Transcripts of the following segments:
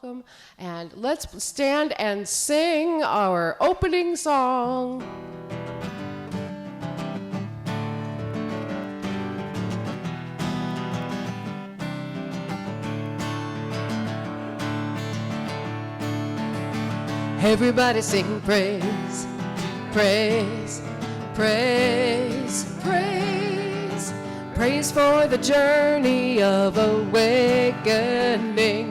welcome. And let's stand and sing our opening song. Everybody sing praise, praise, praise, praise. Praise for the journey of awakening.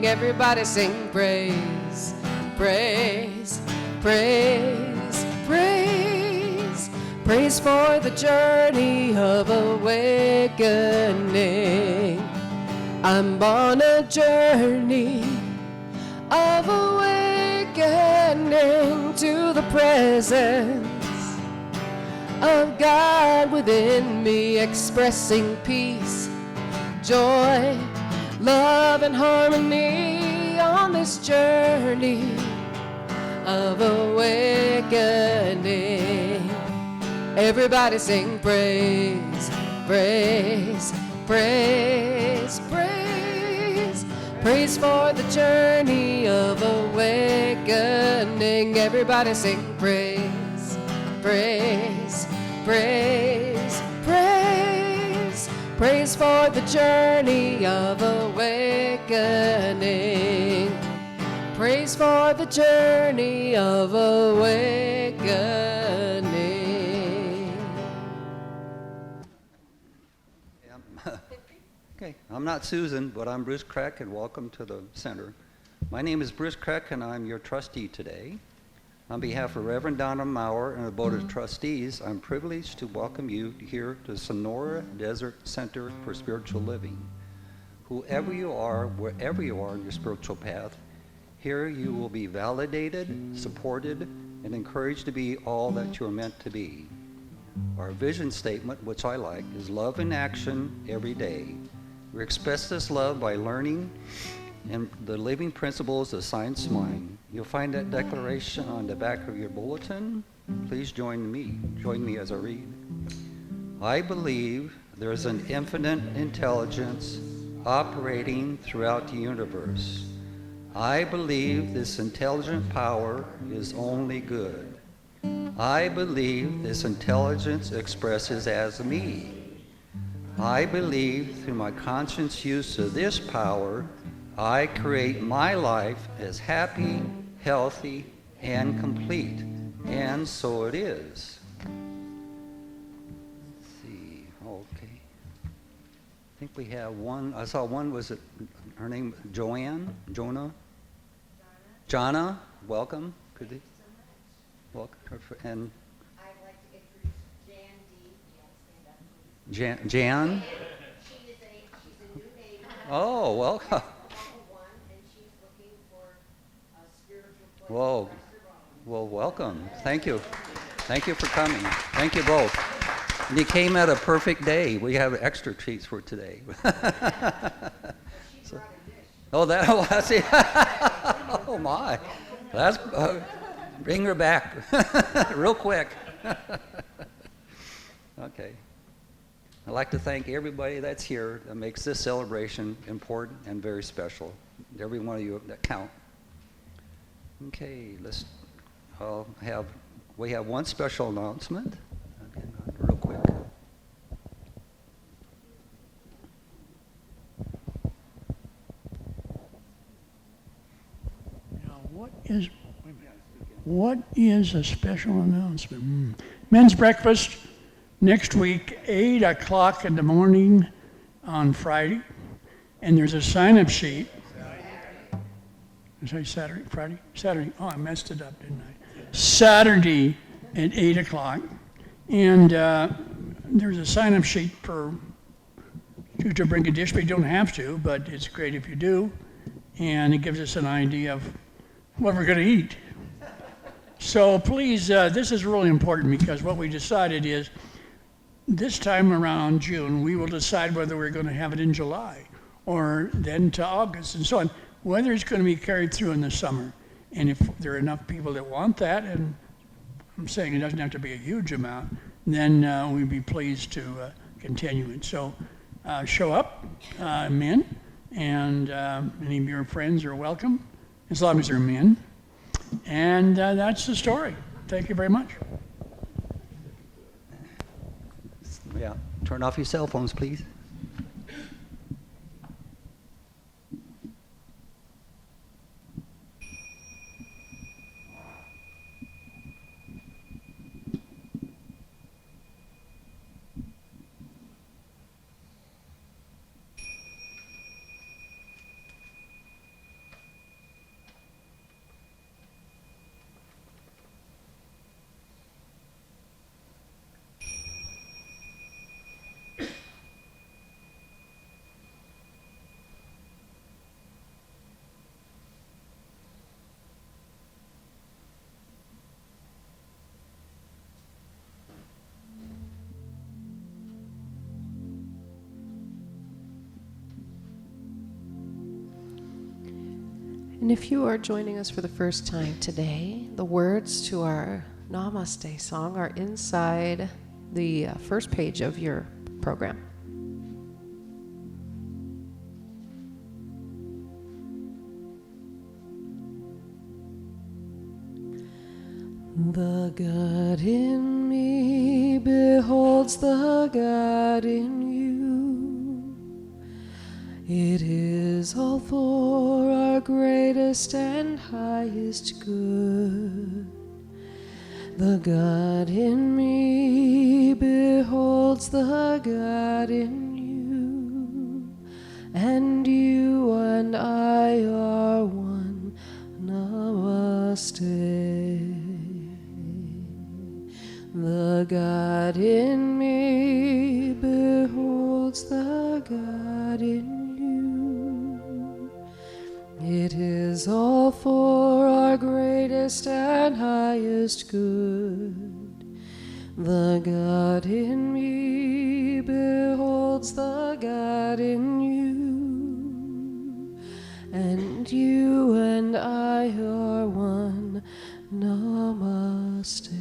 Everybody sing praise, praise, praise, praise. Praise for the journey of awakening. I'm on a journey of awakening to the presence of God within me, expressing peace, joy, love, and harmony on this journey of awakening. Everybody sing praise, praise, praise, praise. Praise for the journey of awakening. Everybody sing praise, praise, praise, praise. Praise for the journey of awakening. Praise for the journey of awakening. Okay, I'm not Susan, but I'm Bruce Crack, and welcome to the center. My name is Bruce Crack, and I'm your trustee today. On behalf of Reverend Donna Maurer and the Board of Trustees, I'm privileged to welcome you here to Sonora Desert Center for Spiritual Living. Whoever you are, wherever you are in your spiritual path, here you will be validated, supported, and encouraged to be all that you're meant to be. Our vision statement, which I like, is love in action every day. We express this love by learning and the living principles of science mind. You'll find that declaration on the back of your bulletin. Please join me as I read. I believe there is an infinite intelligence operating throughout the universe. I believe this intelligent power is only good. I believe this intelligence expresses as me. I believe through my conscious use of this power, I create my life as happy, healthy, and complete. And so it is. Let's see, okay. I think we have one. I saw one, was it her name, Joanne? Jonah? Jonna, welcome. Could you? Welcome. And I'd like to introduce Jan D. Jan? She's a new neighbor. Oh, well. And she's looking for a spiritual place. Whoa. Well, welcome. Thank you. Thank you for coming. Thank you both. And you came at a perfect day. We have extra treats for today. She brought a dish. Oh, I see. Oh, my. That's, bring her back real quick. Okay. I'd like to thank everybody that's here that makes this celebration important and very special. Every one of you that count. Okay, we have one special announcement. Okay, real quick. Now, what is a special announcement? Men's breakfast next week, 8 o'clock in the morning on Friday. And there's a sign-up sheet. Did I say Saturday? Friday? Saturday. Oh, I messed it up, didn't I? Saturday at 8 o'clock. And there's a sign-up sheet for you to bring a dish, but you don't have to, but it's great if you do. And it gives us an idea of what we're going to eat. So please, this is really important because what we decided is this time around June, we will decide whether we're going to have it in July or then to August and so on, whether it's going to be carried through in the summer. And if there are enough people that want that, and I'm saying it doesn't have to be a huge amount, then we'd be pleased to continue it. So show up, men, and any of your friends are welcome. as long as they're men. And that's the story. Thank you very much. Yeah, turn off your cell phones, please. And if you are joining us for the first time today, the words to our Namaste song are inside the first page of your program. The God in me beholds the God in you. It is all for our greatest and highest good. The God in me beholds the God in you, and you and I are one. Namaste. The God in me beholds the God in you. It is all for our greatest and highest good. The God in me beholds the God in you, and you and I are one. Namaste.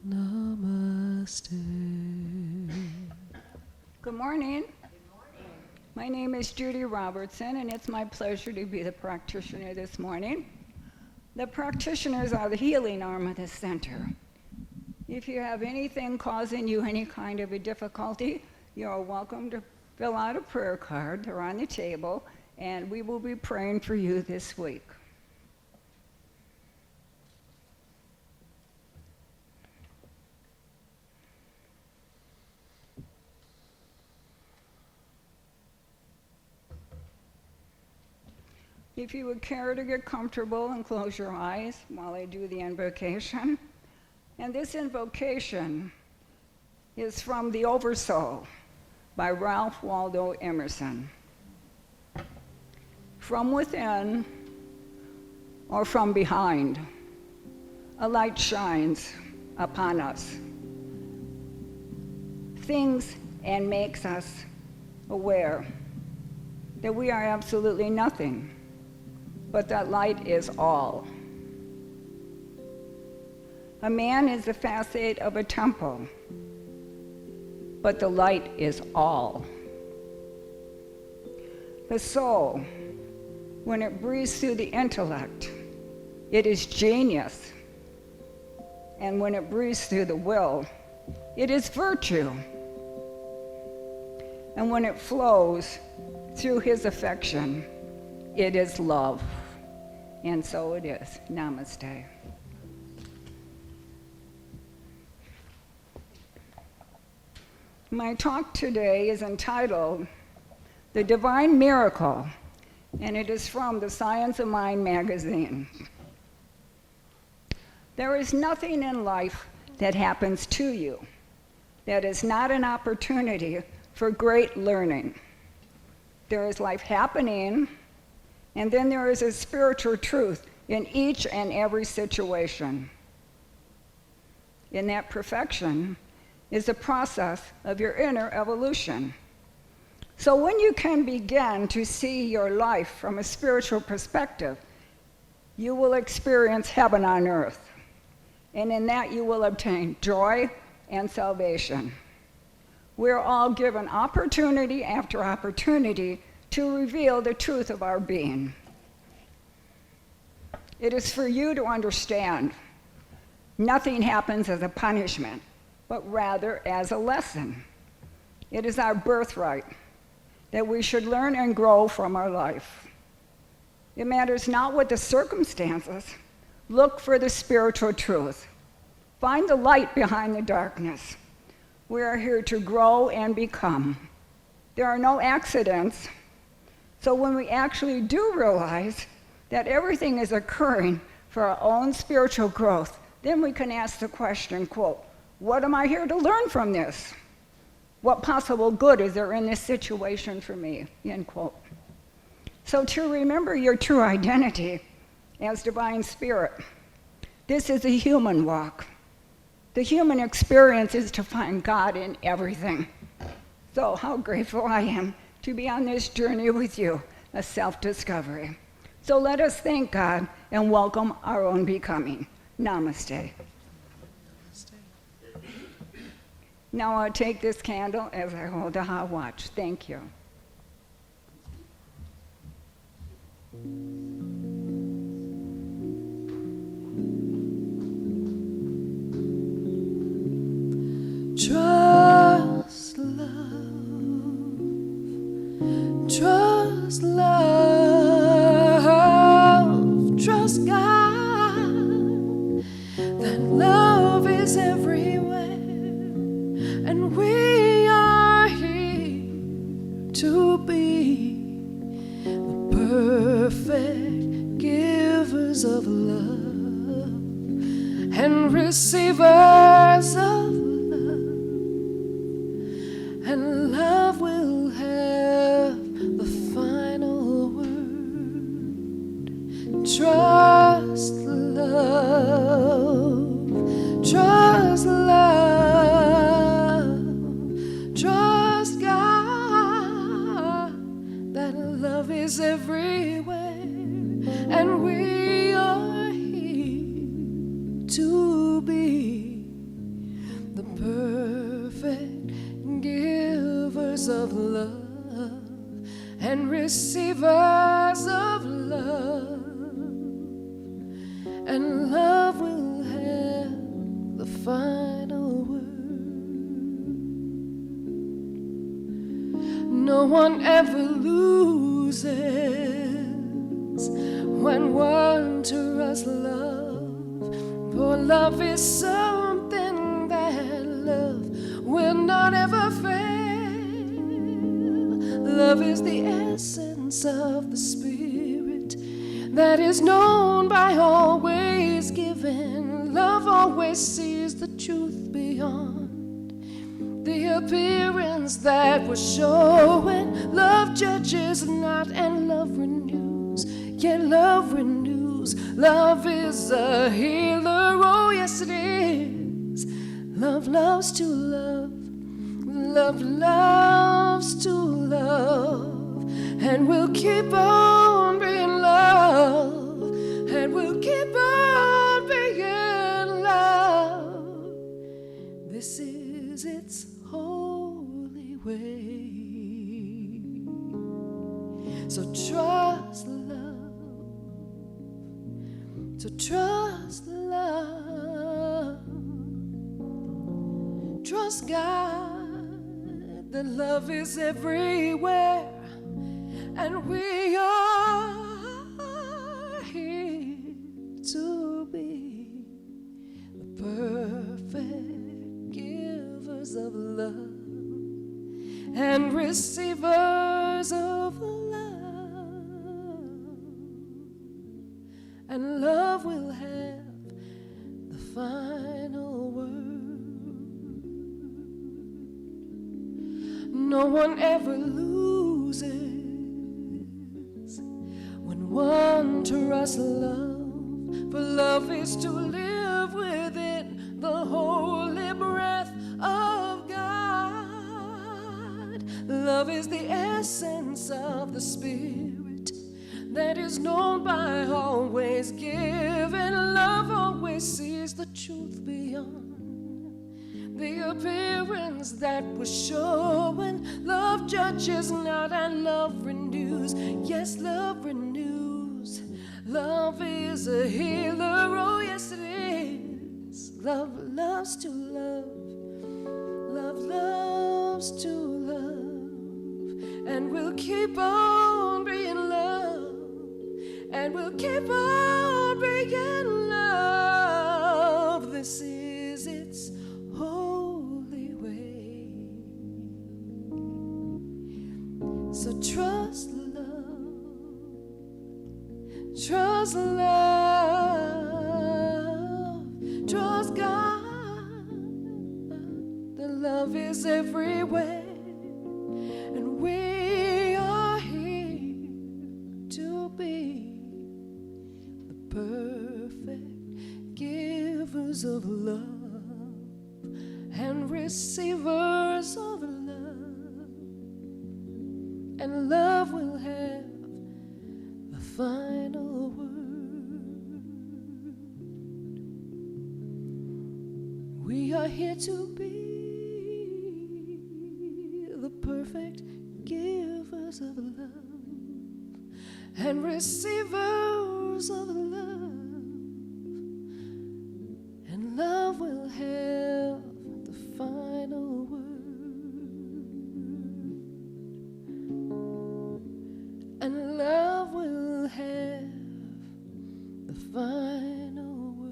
Namaste. Good morning. My name is Judy Robertson, and it's my pleasure to be the practitioner this morning. The practitioners are the healing arm of the center. If you have anything causing you any kind of a difficulty, you are welcome to fill out a prayer card. They're on the table, and we will be praying for you this week. If you would care to get comfortable and close your eyes while I do the invocation. And this invocation is from The Oversoul by Ralph Waldo Emerson. From within or from behind, a light shines upon us. Things and makes us aware that we are absolutely nothing, but that light is all. A man is the facade of a temple, but the light is all. The soul, when it breathes through the intellect, it is genius. And when it breathes through the will, it is virtue. And when it flows through his affection, it is love. And so it is. Namaste. My talk today is entitled The Divine Miracle, and it is from the Science of Mind magazine. There is nothing in life that happens to you that is not an opportunity for great learning. There is life happening, and then there is a spiritual truth in each and every situation. In that perfection is the process of your inner evolution. So when you can begin to see your life from a spiritual perspective, you will experience heaven on earth. And in that you will obtain joy and salvation. We're all given opportunity after opportunity to reveal the truth of our being. It is for you to understand. Nothing happens as a punishment, but rather as a lesson. It is our birthright that we should learn and grow from our life. It matters not what the circumstances. Look for the spiritual truth. Find the light behind the darkness. We are here to grow and become. There are no accidents. So when we actually do realize that everything is occurring for our own spiritual growth, then we can ask the question, quote, what am I here to learn from this? What possible good is there in this situation for me, end quote. So to remember your true identity as divine spirit, this is a human walk. The human experience is to find God in everything. So how grateful I am to be on this journey with you, a self-discovery. So let us thank God and welcome our own becoming. Namaste. Now I'll take this candle as I hold the hot watch. Thank you. Trust love, trust love, trust God, that love is everywhere, and we are here to be the perfect givers of love and receivers of and love will have the final word. Trust love, trust love, trust God, that love is everywhere, and we are here to be the perfect givers of love and receivers of love, and love will have the final word. No one ever loses when one trusts love, for love is something that love will not ever fail. Love is the essence of the Spirit that is known by always giving. Love always sees the truth beyond the appearance that was showing. Love judges not, and love renews, yet love renews. Love is a healer, oh yes it is. Love loves to love, love loves to love, and we'll keep on being love, and we'll keep on being love. This is its holy way. So trust love, so trust love. Trust God, that love is everywhere, and we are here to be the perfect givers of love and receivers of love, and love will have the final word. No one ever loses when one trusts love, for love is to live within the holy breath of God. Love is the essence of the Spirit that is known by always giving. Love always sees the truth beyond the appearance that was showing. Love judges not, and love renews. Yes, love renews. Love Love is a healer, oh yes it is. Love loves to love. Love loves to love. And we'll keep on being love. And we'll keep on being love. This is its holy way. So trust love. Trust love. Trust God. The love is everywhere. And we are here to be the perfect givers of love and receivers of love. And love will have the final word. We are here to be the perfect givers of love and receivers of love. And love will have the final word. And love will have the final word.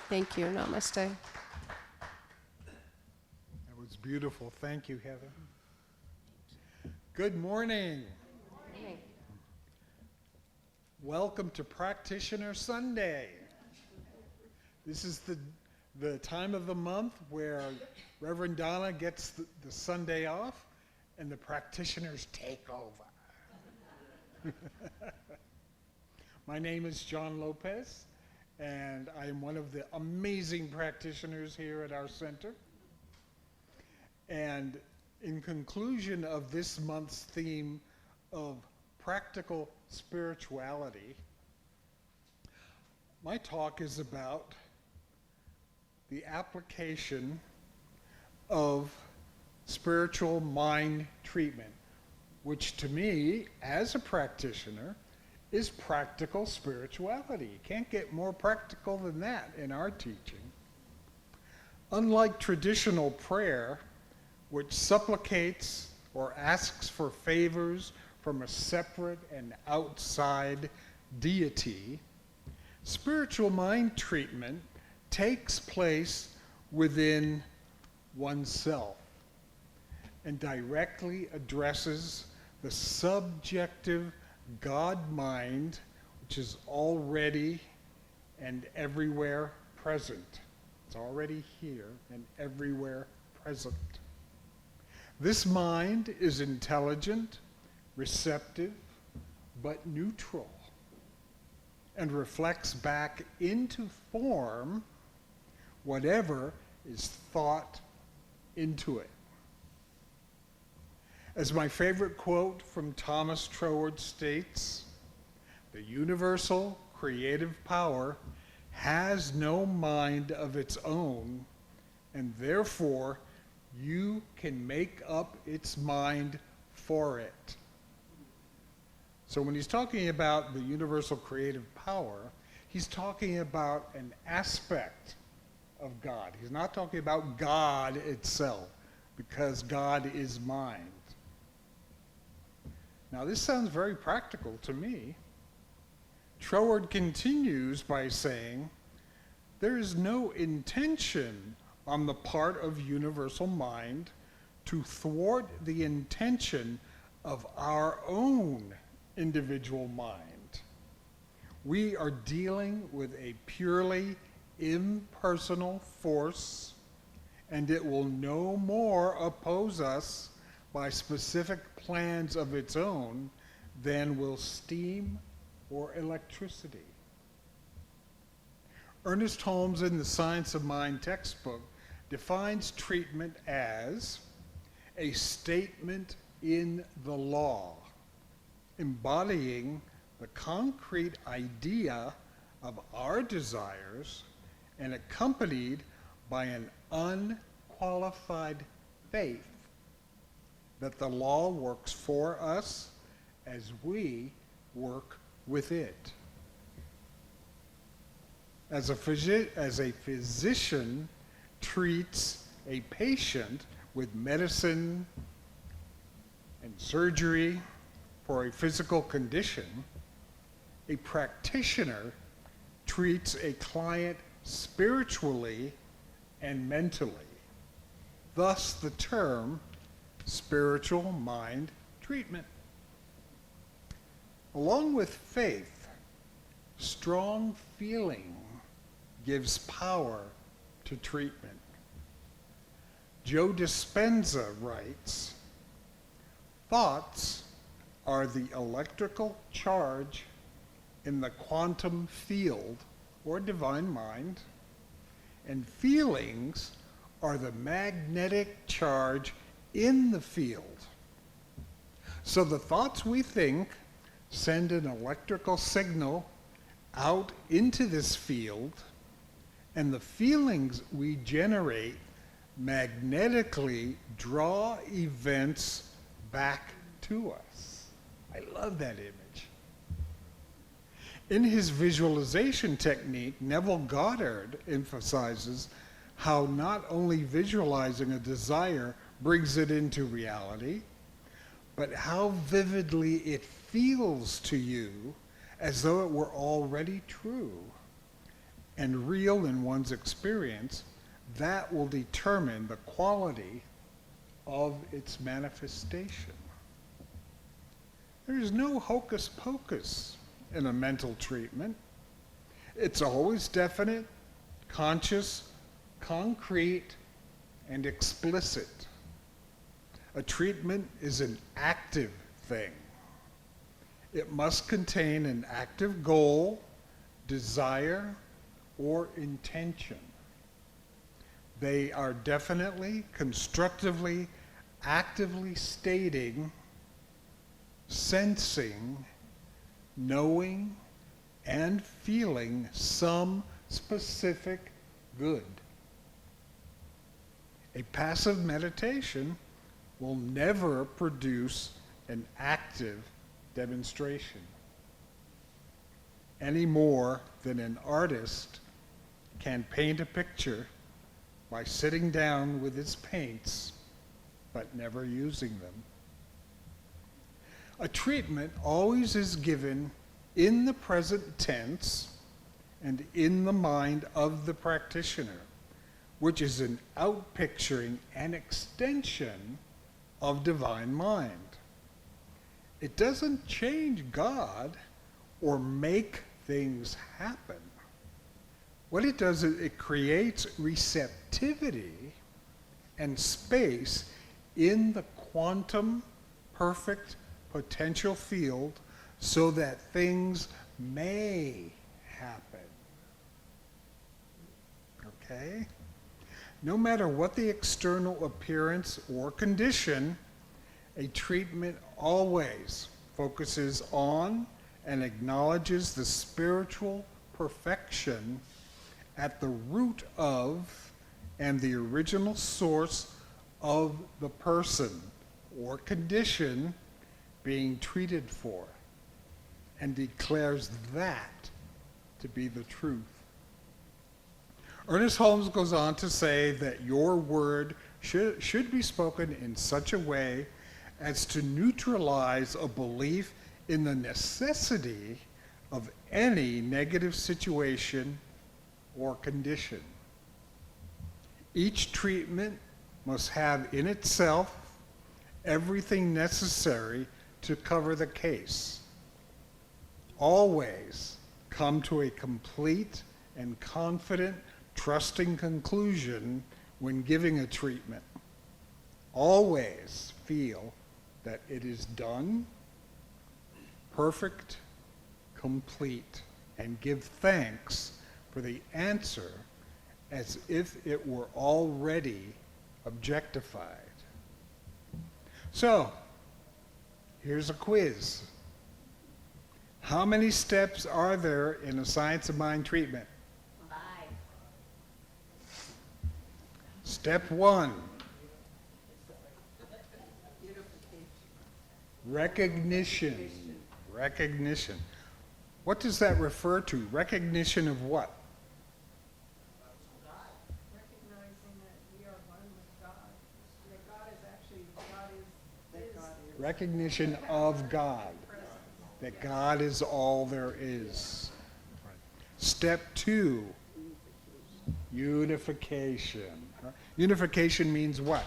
Thank you. Namaste. That was beautiful. Thank you, Heather. Good morning. Welcome to Practitioner Sunday. This is the time of the month where Reverend Donna gets the Sunday off and the practitioners take over. My name is John Lopez, and I am one of the amazing practitioners here at our center. And in conclusion of this month's theme of practical spirituality, my talk is about the application of spiritual mind treatment, which to me, as a practitioner, is practical spirituality. You can't get more practical than that in our teaching. Unlike traditional prayer, which supplicates or asks for favors from a separate and outside deity, spiritual mind treatment takes place within oneself and directly addresses the subjective God-mind, which is already and everywhere present. It's already here and everywhere present. This mind is intelligent, receptive, but neutral, and reflects back into form whatever is thought into it. As my favorite quote from Thomas Troward states, the universal creative power has no mind of its own, and therefore you can make up its mind for it. So when he's talking about the universal creative power, he's talking about an aspect of God. He's not talking about God itself, because God is mind. Now this sounds very practical to me. Troward continues by saying, there is no intention on the part of universal mind to thwart the intention of our own individual mind. We are dealing with a purely impersonal force, and it will no more oppose us by specific plans of its own than will steam or electricity. Ernest Holmes, in the Science of Mind textbook, defines treatment as a statement in the law, embodying the concrete idea of our desires and accompanied by an unqualified faith that the law works for us as we work with it. As a physician treats a patient with medicine and surgery for a physical condition, a practitioner treats a client spiritually and mentally. Thus the term spiritual mind treatment. Along with faith, strong feeling gives power to treatment. Joe Dispenza writes, "Thoughts are the electrical charge in the quantum field or divine mind, and feelings are the magnetic charge in the field. So the thoughts we think send an electrical signal out into this field, and the feelings we generate magnetically draw events back to us." I love that image. In his visualization technique, Neville Goddard emphasizes how not only visualizing a desire brings it into reality, but how vividly it feels to you as though it were already true and real in one's experience. That will determine the quality of its manifestation. There is no hocus pocus in a mental treatment. It's always definite, conscious, concrete, and explicit. A treatment is an active thing. It must contain an active goal, desire, or intention. They are definitely, constructively, actively stating, sensing, knowing, and feeling some specific good. A passive meditation will never produce an active demonstration, any more than an artist can paint a picture by sitting down with his paints but never using them. A treatment always is given in the present tense and in the mind of the practitioner, which is an outpicturing and extension of divine mind. It doesn't change God or make things happen. What it does is it creates receptivity and space in the quantum perfect potential field so that things may happen. Okay? No matter what the external appearance or condition, a treatment always focuses on and acknowledges the spiritual perfection at the root of and the original source of the person or condition being treated for, and declares that to be the truth. Ernest Holmes goes on to say that your word should be spoken in such a way as to neutralize a belief in the necessity of any negative situation or condition. Each treatment must have in itself everything necessary to cover the case. Always come to a complete and confident, trusting conclusion when giving a treatment. Always feel that it is done, perfect, complete, and give thanks for the answer as if it were already objectified. So, here's a quiz. How many steps are there in a science of mind treatment? 5. Step 1. Recognition. Recognition. What does that refer to? Recognition of what? Recognizing that we are one with God. That God is actually, God is Recognition of God. That God is all there is. Step 2. Unification. Unification means what?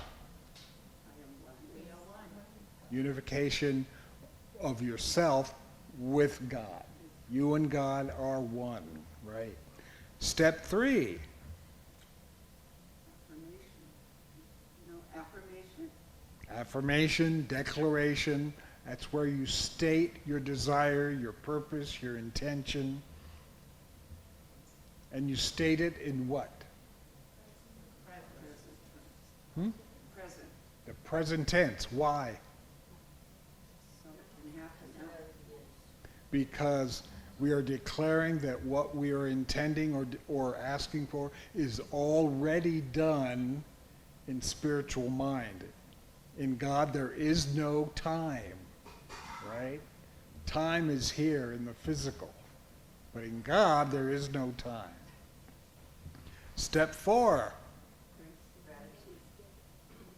Unification of yourself with God. You and God are one, right? Step 3. Affirmation, declaration. That's where you state your desire, your purpose, your intention. And you state it in what? Present. The present tense. Why? So it can happen now. Because we are declaring that what we are intending or asking for is already done in spiritual mind. In God, there is no time, right? Time is here in the physical. But in God, there is no time. Step 4.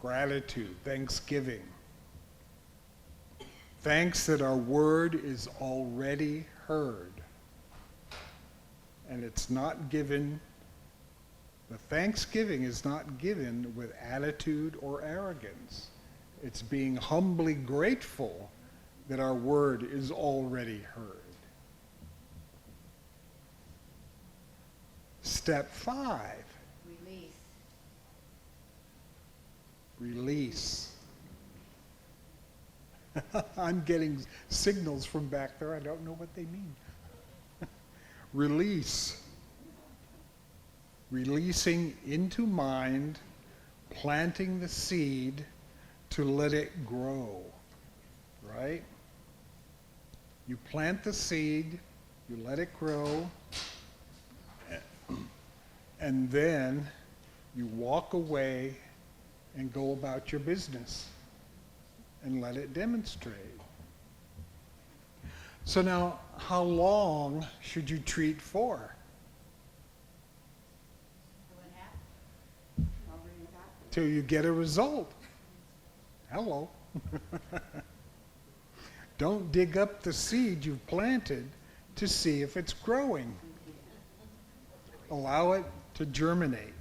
Gratitude, thanksgiving. Thanks that our word is already heard. And it's not given, the thanksgiving is not given with attitude or arrogance. It's being humbly grateful that our word is already heard. Step 5. Release. Release. I'm getting signals from back there. I don't know what they mean. Release. Releasing into mind, planting the seed to let it grow. Right? You plant the seed, you let it grow, and then you walk away and go about your business and let it demonstrate. So now, how long should you treat for? What happened? Already happened. Till you get a result. Hello. Don't dig up the seed you've planted to see if it's growing. Allow it to germinate.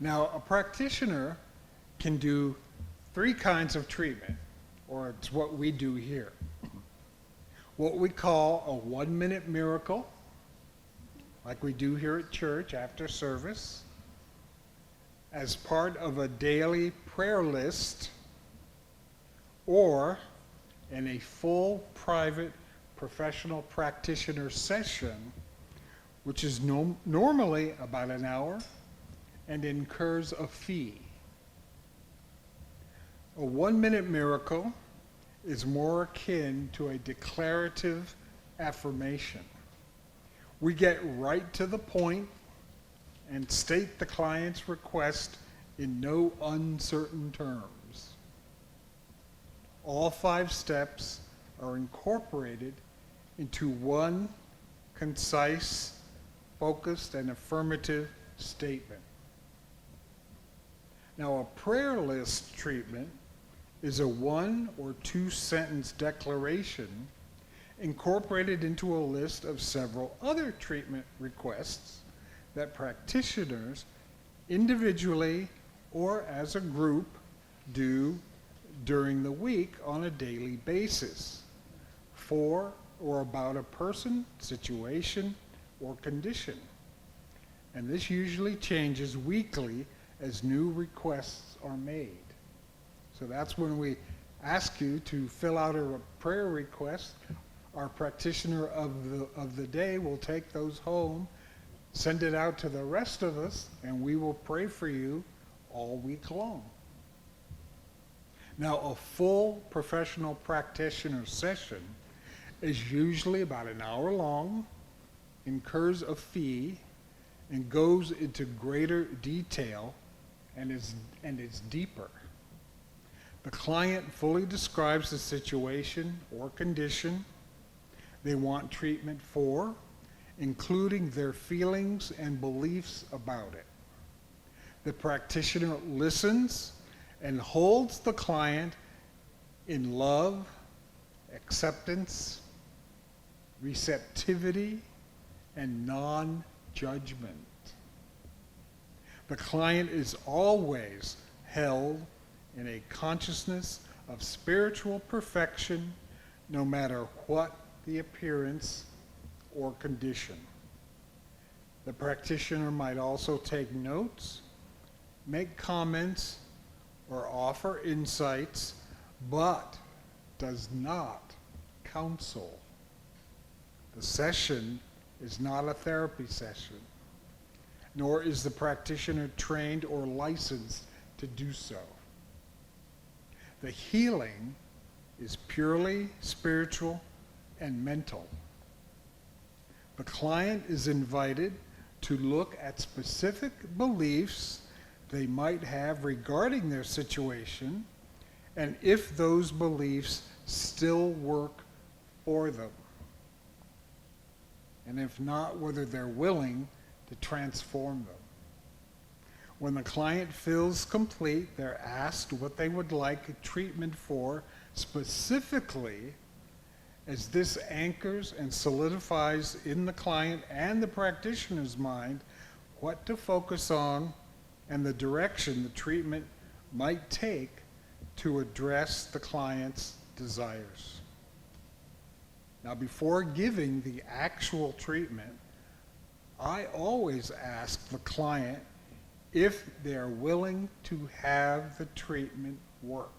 Now, a practitioner can do 3 kinds of treatment, or it's what we do here. What we call a 1-minute miracle, like we do here at church after service, as part of a daily prayer list, or in a full private professional practitioner session, which is normally about an hour and incurs a fee. A 1-minute miracle is more akin to a declarative affirmation. We get right to the point and state the client's request in no uncertain terms. All 5 steps are incorporated into one concise, focused, and affirmative statement. Now, a prayer list treatment is a 1 or 2 sentence declaration incorporated into a list of several other treatment requests that practitioners individually or as a group do during the week on a daily basis for or about a person, situation, or condition. And this usually changes weekly as new requests are made. So that's when we ask you to fill out a prayer request. Our practitioner of the day will take those home, send it out to the rest of us, and we will pray for you all week long. Now, a full professional practitioner session is usually about an hour long, incurs a fee, and goes into greater detail and is deeper. The client fully describes the situation or condition they want treatment for, including their feelings and beliefs about it. The practitioner listens and holds the client in love, acceptance, receptivity, and non-judgment. The client is always held in a consciousness of spiritual perfection, no matter what the appearance or condition. The practitioner might also take notes, make comments, or offer insights, but does not counsel. The session is not a therapy session, nor is the practitioner trained or licensed to do so. The healing is purely spiritual and mental. The client is invited to look at specific beliefs they might have regarding their situation, and if those beliefs still work for them. And if not, whether they're willing to transform them. When the client feels complete, they're asked what they would like treatment for specifically, as this anchors and solidifies in the client and the practitioner's mind what to focus on and the direction the treatment might take to address the client's desires. Now, before giving the actual treatment, I always ask the client if they're willing to have the treatment work.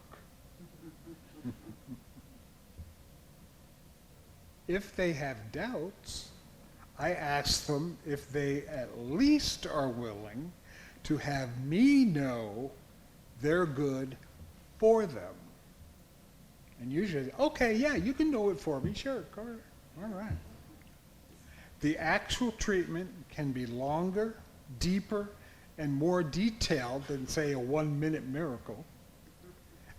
If they have doubts, I ask them if they at least are willing to have me know they're good for them. And usually, okay, yeah, you can know it for me, sure, all right. The actual treatment can be longer, deeper, and more detailed than, say, a 1-minute miracle,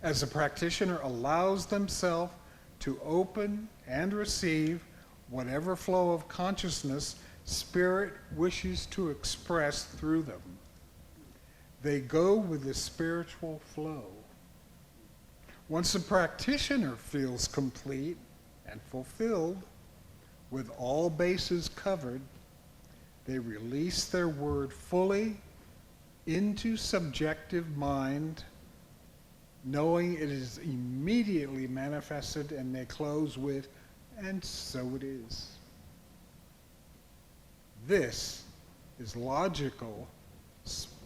as the practitioner allows themselves to open and receive whatever flow of consciousness spirit wishes to express through them. They go with the spiritual flow. Once the practitioner feels complete and fulfilled, with all bases covered, they release their word fully into subjective mind, knowing it is immediately manifested, and they close with, and so it is. This is logical,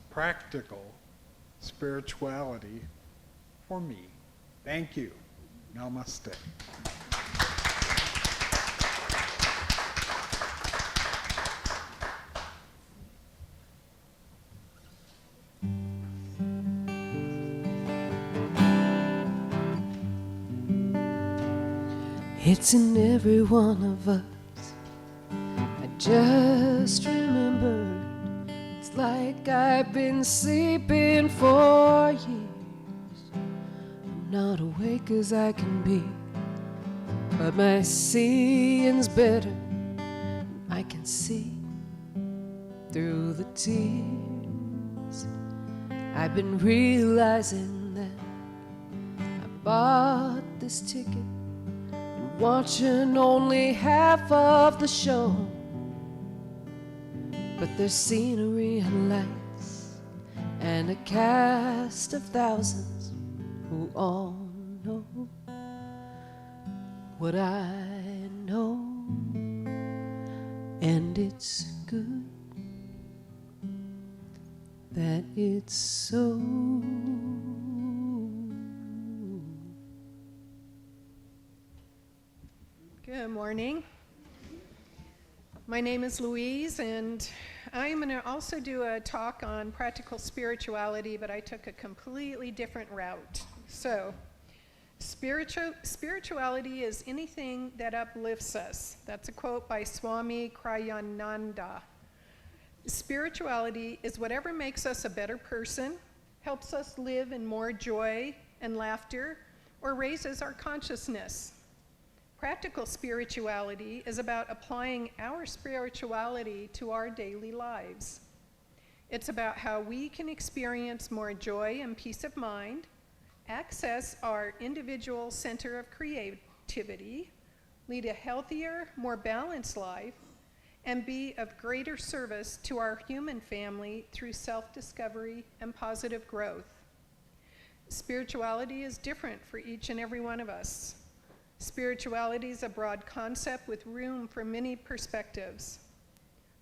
practical spirituality for me. Thank you. Namaste. It's in every one of us. I just remembered. It's like I've been sleeping for years. I'm not awake as I can be, but my seeing's better. I can see through the tears. I've been realizing that I bought this ticket, watching only half of the show, but there's scenery and lights and a cast of thousands who all know what I know, and it's good that it's so. Good morning. My name is Louise, and I'm going to also do a talk on practical spirituality, but I took a completely different route. So, Spirituality is anything that uplifts us. That's a quote by Swami Kriyananda. Spirituality is whatever makes us a better person, helps us live in more joy and laughter, or raises our consciousness. Practical spirituality is about applying our spirituality to our daily lives. It's about how we can experience more joy and peace of mind, access our individual center of creativity, lead a healthier, more balanced life, and be of greater service to our human family through self-discovery and positive growth. Spirituality is different for each and every one of us. Spirituality is a broad concept with room for many perspectives.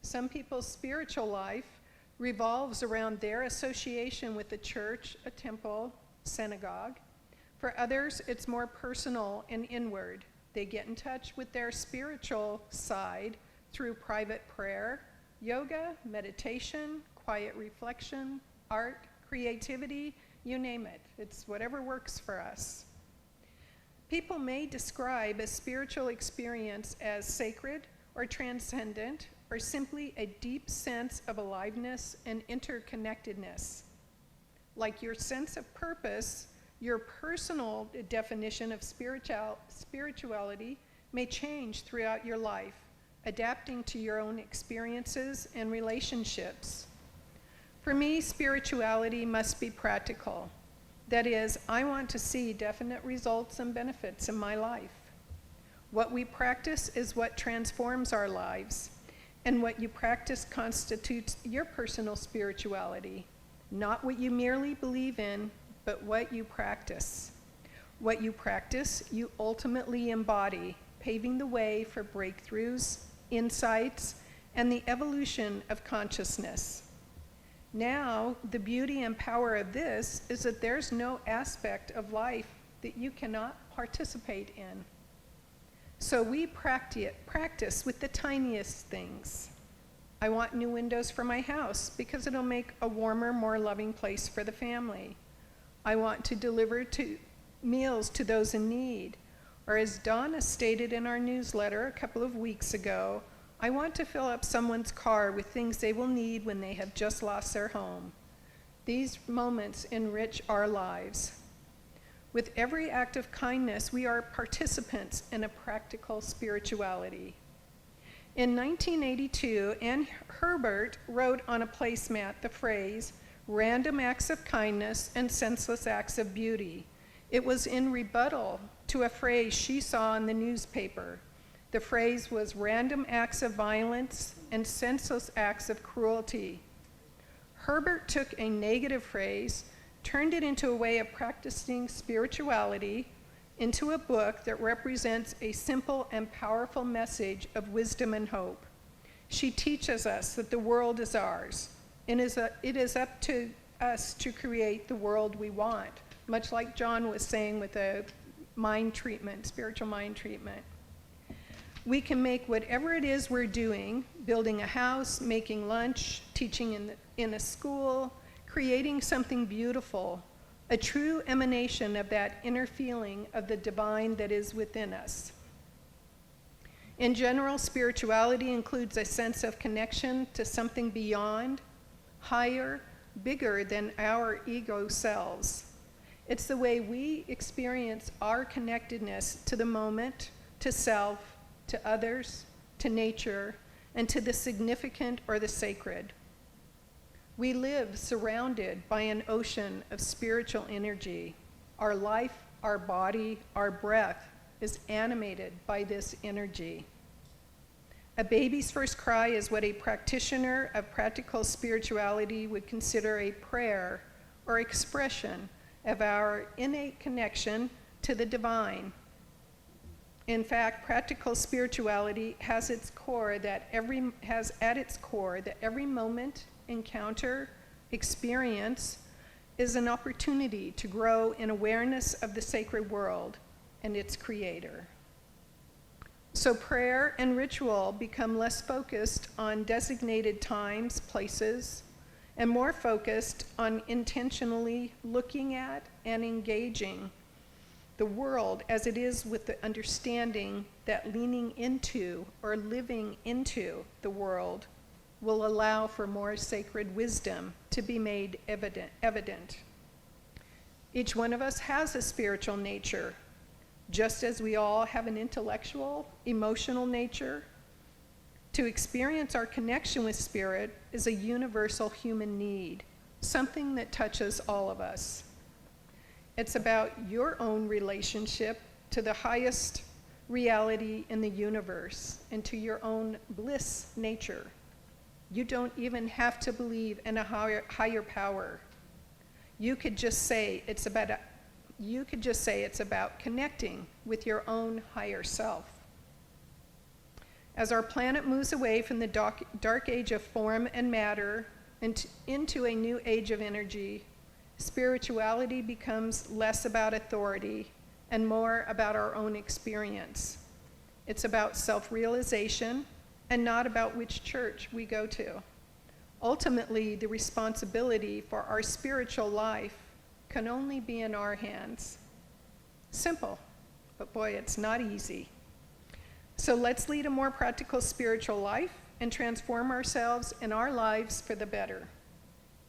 Some people's spiritual life revolves around their association with the church, a temple, synagogue. For others, it's more personal and inward. They get in touch with their spiritual side through private prayer, yoga, meditation, quiet reflection, art, creativity, you name it. It's whatever works for us. People may describe a spiritual experience as sacred or transcendent, or simply a deep sense of aliveness and interconnectedness. Like your sense of purpose, your personal definition of spirituality may change throughout your life, adapting to your own experiences and relationships. For me, spirituality must be practical. That is, I want to see definite results and benefits in my life. What we practice is what transforms our lives, and what you practice constitutes your personal spirituality, not what you merely believe in, but what you practice. What you practice, you ultimately embody, paving the way for breakthroughs, insights, and the evolution of consciousness. Now, the beauty and power of this is that there's no aspect of life that you cannot participate in. So we practice with the tiniest things. I want new windows for my house because it'll make a warmer, more loving place for the family. I want to deliver meals to those in need. Or as Donna stated in our newsletter a couple of weeks ago, I want to fill up someone's car with things they will need when they have just lost their home. These moments enrich our lives. With every act of kindness, we are participants in a practical spirituality. In 1982, Ann Herbert wrote on a placemat the phrase, "random acts of kindness and senseless acts of beauty." It was in rebuttal to a phrase she saw in the newspaper. The phrase was random acts of violence and senseless acts of cruelty. Herbert took a negative phrase, turned it into a way of practicing spirituality, into a book that represents a simple and powerful message of wisdom and hope. She teaches us that the world is ours, and it is up to us to create the world we want, much like John was saying with the mind treatment, spiritual mind treatment. We can make whatever it is we're doing, building a house, making lunch, teaching in a school, creating something beautiful, a true emanation of that inner feeling of the divine that is within us. In general, spirituality includes a sense of connection to something beyond, higher, bigger than our ego selves. It's the way we experience our connectedness to the moment, to self, to others, to nature, and to the significant or the sacred. We live surrounded by an ocean of spiritual energy. Our life, our body, our breath is animated by this energy. A baby's first cry is what a practitioner of practical spirituality would consider a prayer or expression of our innate connection to the divine. In fact, practical spirituality has at its core that every moment, encounter, experience is an opportunity to grow in awareness of the sacred world and its creator. So prayer and ritual become less focused on designated times, places, and more focused on intentionally looking at and engaging the world as it is with the understanding that leaning into or living into the world will allow for more sacred wisdom to be made evident. Each one of us has a spiritual nature, just as we all have an intellectual, emotional nature. To experience our connection with spirit is a universal human need, something that touches all of us. It's about your own relationship to the highest reality in the universe and to your own bliss nature. You don't even have to believe in a higher power. You could just say it's about connecting with your own higher self. As our planet moves away from the dark age of form and matter and into a new age of energy, spirituality becomes less about authority and more about our own experience. It's about self-realization and not about which church we go to. Ultimately, the responsibility for our spiritual life can only be in our hands. Simple, but boy, it's not easy. So let's lead a more practical spiritual life and transform ourselves and our lives for the better.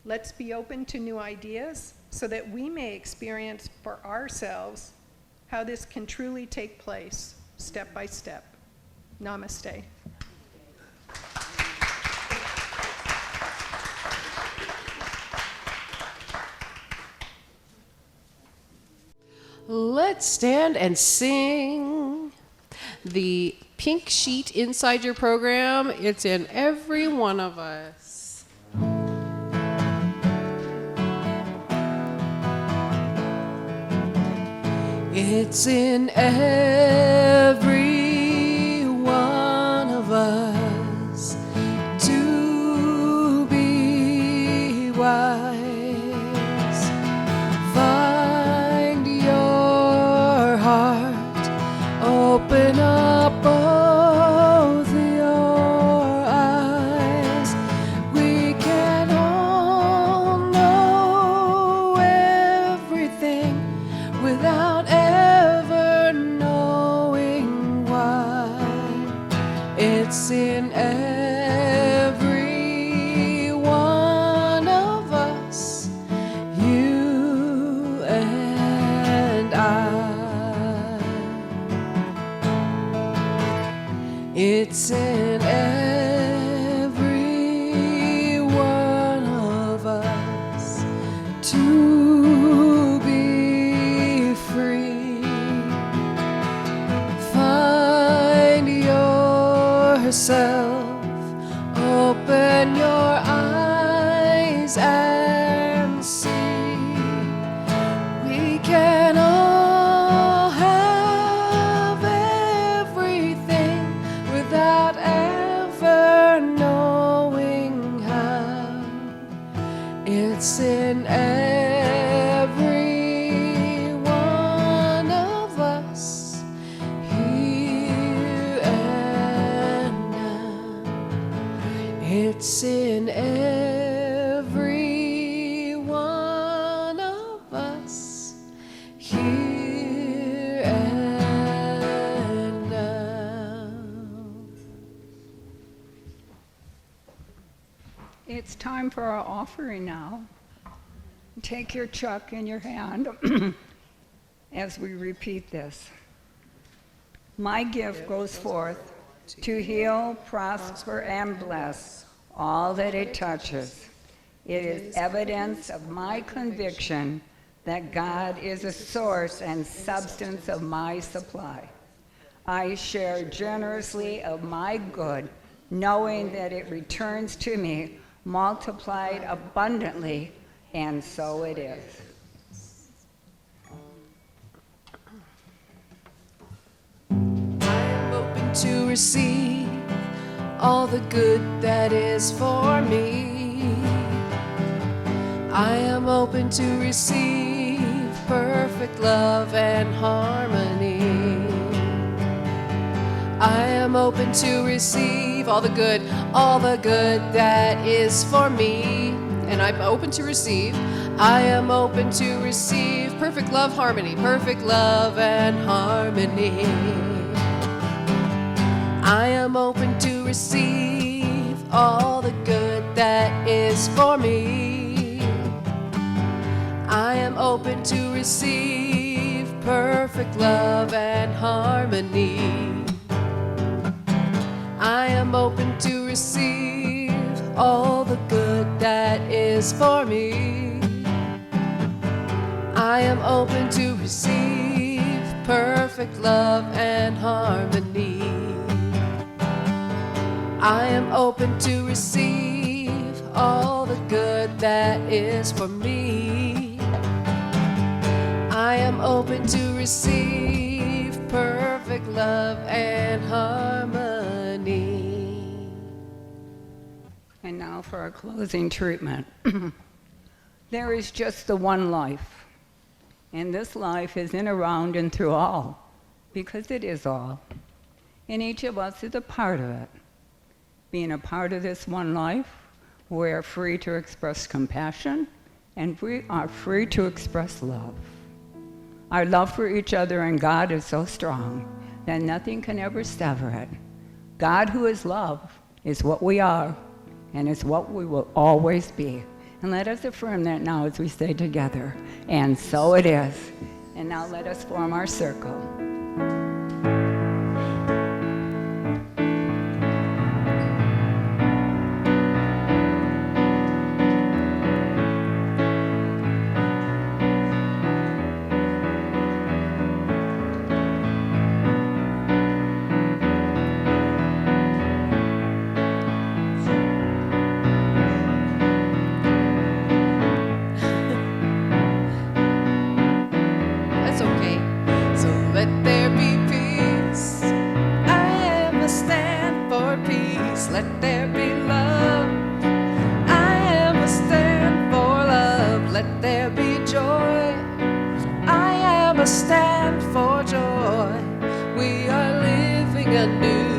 Let's be open to new ideas so that we may experience for ourselves how this can truly take place, step by step. Namaste. Let's stand and sing. The pink sheet inside your program, it's in every one of us. It's in every one of us to be wise. Find your heart, open up both your eyes. We can all know everything without ever knowing why. It's in every one of us, you and I. It's in every one of us to be free. Find yourself, open your eyes and see. We can all have everything without ever knowing how. It's in every one of us, here and now. It's in every one of us, here and now. It's time for our offering now. Take your chuck in your hand as we repeat this. My gift goes forth to heal, prosper, and bless all that it touches. It is evidence of my conviction that God is the source and substance of my supply. I share generously of my good, knowing that it returns to me multiplied abundantly, and so it is. I am open to receive all the good that is for me. I am open to receive perfect love and harmony. I am open to receive all the good that is for me. And I'm open to receive I am open to receive perfect love, harmony, perfect love and harmony. I am open to receive all the good that is for me. I am open to receive perfect love and harmony. I am open to receive all the good that is for me. I am open to receive perfect love and harmony. I am open to receive all the good that is for me. I am open to receive perfect love and harmony. And now for our closing treatment. There is just the one life, and this life is in, around, and through all, because it is all. And each of us is a part of it. Being a part of this one life, we are free to express compassion, and we are free to express love. Our love for each other and God is so strong that nothing can ever sever it. God, who is love, is what we are, and is what we will always be. And let us affirm that now as we say together, and so it is. And now let us form our circle. That's okay. So let there be peace. I am a stand for peace. Let there be love. I am a stand for love. Let there be joy. I am a stand for joy. We are living a new